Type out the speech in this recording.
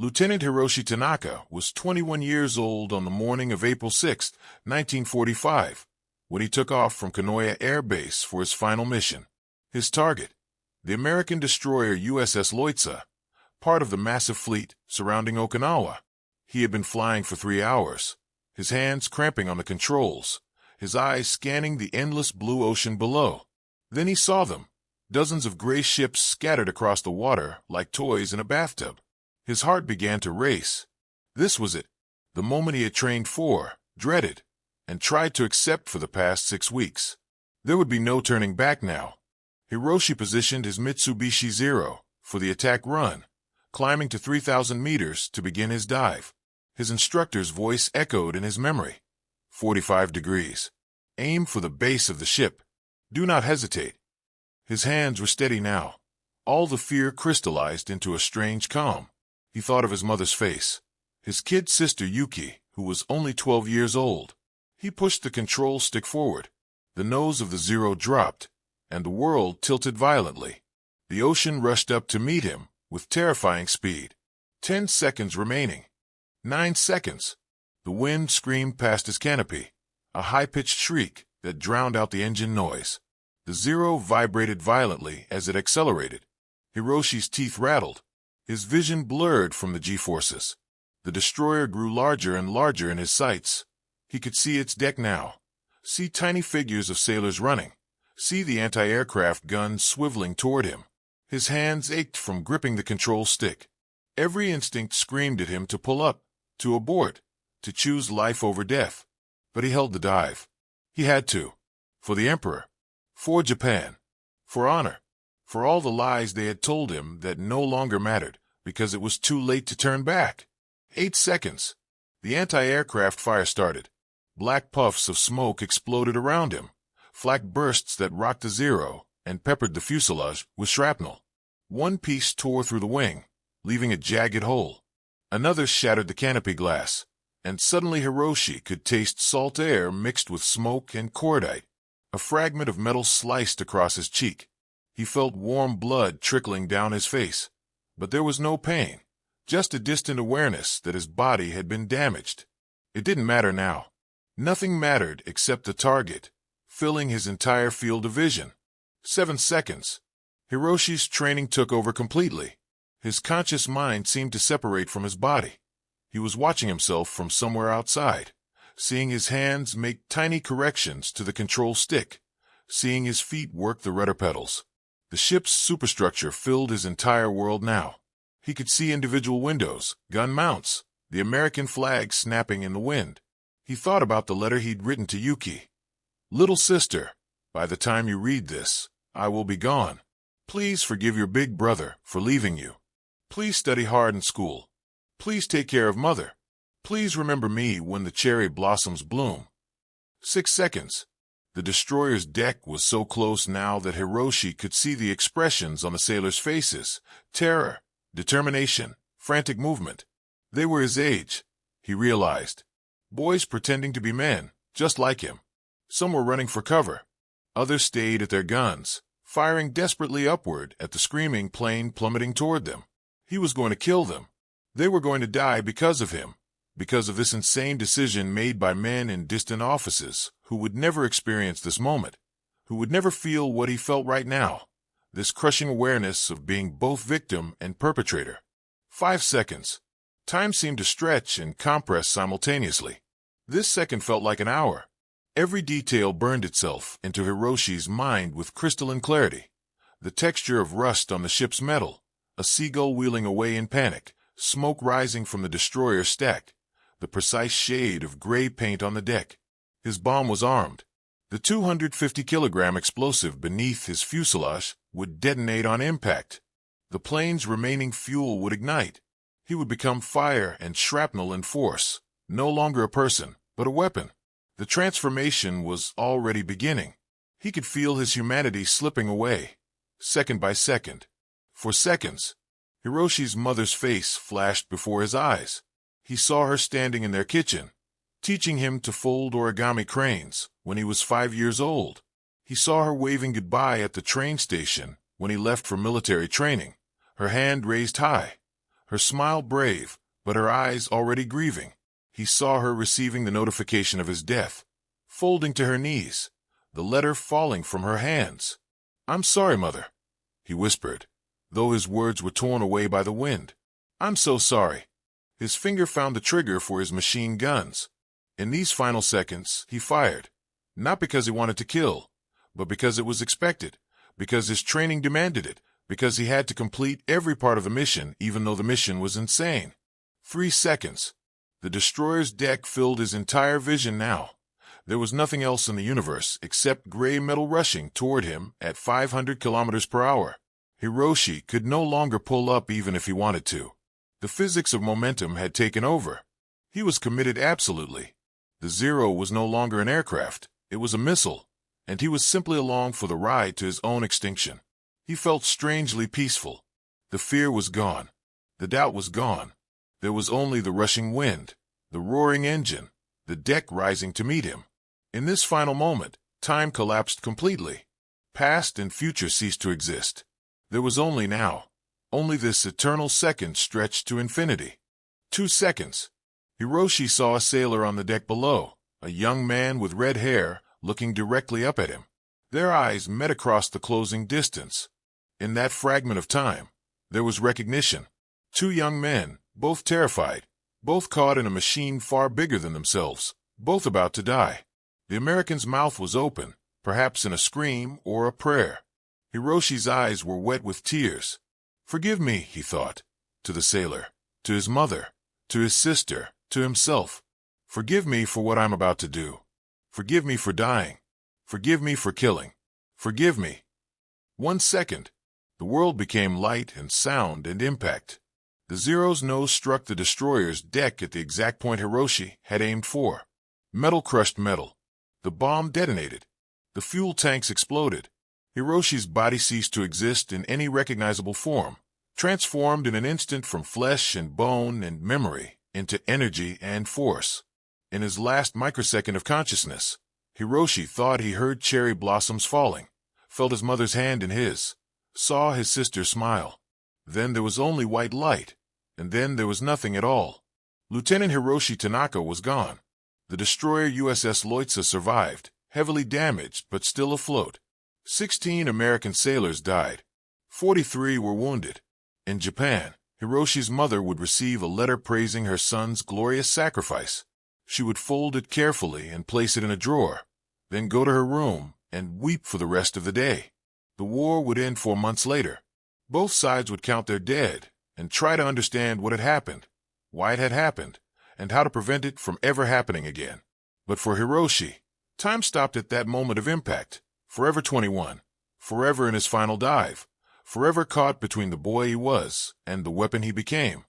Lieutenant Hiroshi Tanaka was 21 years old on the morning of April 6, 1945, when he took off from Kanoya Air Base for his final mission. His target, the American destroyer USS Loitsa, part of the massive fleet surrounding Okinawa. He had been flying for 3 hours, his hands cramping on the controls, his eyes scanning the endless blue ocean below. Then he saw them, dozens of gray ships scattered across the water like toys in a bathtub. His heart began to race. This was it, the moment he had trained for, dreaded, and tried to accept for the past 6 weeks. There would be no turning back now. Hiroshi positioned his Mitsubishi Zero for the attack run, climbing to 3,000 meters to begin his dive. His instructor's voice echoed in his memory. 45 degrees. Aim for the base of the ship. Do not hesitate. His hands were steady now. All the fear crystallized into a strange calm. He thought of his mother's face, his kid sister Yuki, who was only 12 years old. He pushed the control stick forward. The nose of the Zero dropped, and the world tilted violently. The ocean rushed up to meet him with terrifying speed. 10 seconds remaining. 9 seconds. The wind screamed past his canopy, a high-pitched shriek that drowned out the engine noise. The Zero vibrated violently as it accelerated. Hiroshi's teeth rattled. His vision blurred from the G-forces. The destroyer grew larger and larger in his sights. He could see its deck now, see tiny figures of sailors running, see the anti-aircraft guns swiveling toward him. His hands ached from gripping the control stick. Every instinct screamed at him to pull up, to abort, to choose life over death. But he held the dive. He had to. For the Emperor. For Japan. For honor. For all the lies they had told him that no longer mattered, because it was too late to turn back. 8 seconds. The anti-aircraft fire started. Black puffs of smoke exploded around him, flak bursts that rocked the Zero and peppered the fuselage with shrapnel. One piece tore through the wing, leaving a jagged hole. Another shattered the canopy glass, and suddenly Hiroshi could taste salt air mixed with smoke and cordite. A fragment of metal sliced across his cheek. He felt warm blood trickling down his face, but there was no pain, just a distant awareness that his body had been damaged. It didn't matter now. Nothing mattered except the target, filling his entire field of vision. 7 seconds. Hiroshi's training took over completely. His conscious mind seemed to separate from his body. He was watching himself from somewhere outside, seeing his hands make tiny corrections to the control stick, seeing his feet work the rudder pedals. The ship's superstructure filled his entire world now. He could see individual windows, gun mounts, the American flag snapping in the wind. He thought about the letter he'd written to Yuki. Little sister, by the time you read this, I will be gone. Please forgive your big brother for leaving you. Please study hard in school. Please take care of mother. Please remember me when the cherry blossoms bloom. 6 seconds. The destroyer's deck was so close now that Hiroshi could see the expressions on the sailors' faces. Terror, determination, frantic movement. They were his age, he realized. Boys pretending to be men, just like him. Some were running for cover. Others stayed at their guns, firing desperately upward at the screaming plane plummeting toward them. He was going to kill them. They were going to die because of him, because of this insane decision made by men in distant offices who would never experience this moment, who would never feel what he felt right now, this crushing awareness of being both victim and perpetrator. 5 seconds. Time seemed to stretch and compress simultaneously. This second felt like an hour. Every detail burned itself into Hiroshi's mind with crystalline clarity. The texture of rust on the ship's metal, a seagull wheeling away in panic, smoke rising from the destroyer stack, the precise shade of gray paint on the deck. His bomb was armed. The 250-kilogram explosive beneath his fuselage would detonate on impact. The plane's remaining fuel would ignite. He would become fire and shrapnel in force, no longer a person, but a weapon. The transformation was already beginning. He could feel his humanity slipping away, second by second. For seconds, Hiroshi's mother's face flashed before his eyes. He saw her standing in their kitchen, teaching him to fold origami cranes when he was 5 years old. He saw her waving goodbye at the train station when he left for military training, her hand raised high, Her smile brave, but her eyes already grieving. He saw her receiving the notification of his death, folding to her knees, the letter falling from her hands. "I'm sorry, Mother," he whispered, though his words were torn away by the wind. "I'm so sorry." His finger found the trigger for his machine guns. In these final seconds, he fired, not because he wanted to kill, but because it was expected, because his training demanded it, because he had to complete every part of the mission, even though the mission was insane. 3 seconds. The destroyer's deck filled his entire vision now. There was nothing else in the universe except gray metal rushing toward him at 500 kilometers per hour. Hiroshi could no longer pull up even if he wanted to. The physics of momentum had taken over. He was committed absolutely. The Zero was no longer an aircraft, it was a missile, and he was simply along for the ride to his own extinction. He felt strangely peaceful. The fear was gone. The doubt was gone. There was only the rushing wind, the roaring engine, the deck rising to meet him. In this final moment, time collapsed completely. Past and future ceased to exist. There was only now. Only this eternal second stretched to infinity. 2 seconds. Hiroshi saw a sailor on the deck below, a young man with red hair, looking directly up at him. Their eyes met across the closing distance. In that fragment of time, there was recognition. 2 young men, both terrified, both caught in a machine far bigger than themselves, both about to die. The American's mouth was open, perhaps in a scream or a prayer. Hiroshi's eyes were wet with tears. "Forgive me," he thought, to the sailor, to his mother, to his sister, to himself. "Forgive me for what I'm about to do. Forgive me for dying. Forgive me for killing. Forgive me." 1 second. The world became light and sound and impact. The Zero's nose struck the destroyer's deck at the exact point Hiroshi had aimed for. Metal crushed metal. The bomb detonated. The fuel tanks exploded. Hiroshi's body ceased to exist in any recognizable form, transformed in an instant from flesh and bone and memory into energy and force. In his last microsecond of consciousness, Hiroshi thought he heard cherry blossoms falling, felt his mother's hand in his, saw his sister smile. Then there was only white light, and then there was nothing at all. Lieutenant Hiroshi Tanaka was gone. The destroyer USS Leutze survived, heavily damaged but still afloat. 16 American sailors died. 43 were wounded. In Japan, Hiroshi's mother would receive a letter praising her son's glorious sacrifice. She would fold it carefully and place it in a drawer, then go to her room and weep for the rest of the day. The war would end 4 months later. Both sides would count their dead and try to understand what had happened, why it had happened, and how to prevent it from ever happening again. But for Hiroshi, time stopped at that moment of impact, forever 21, forever in his final dive, forever caught between the boy he was and the weapon he became.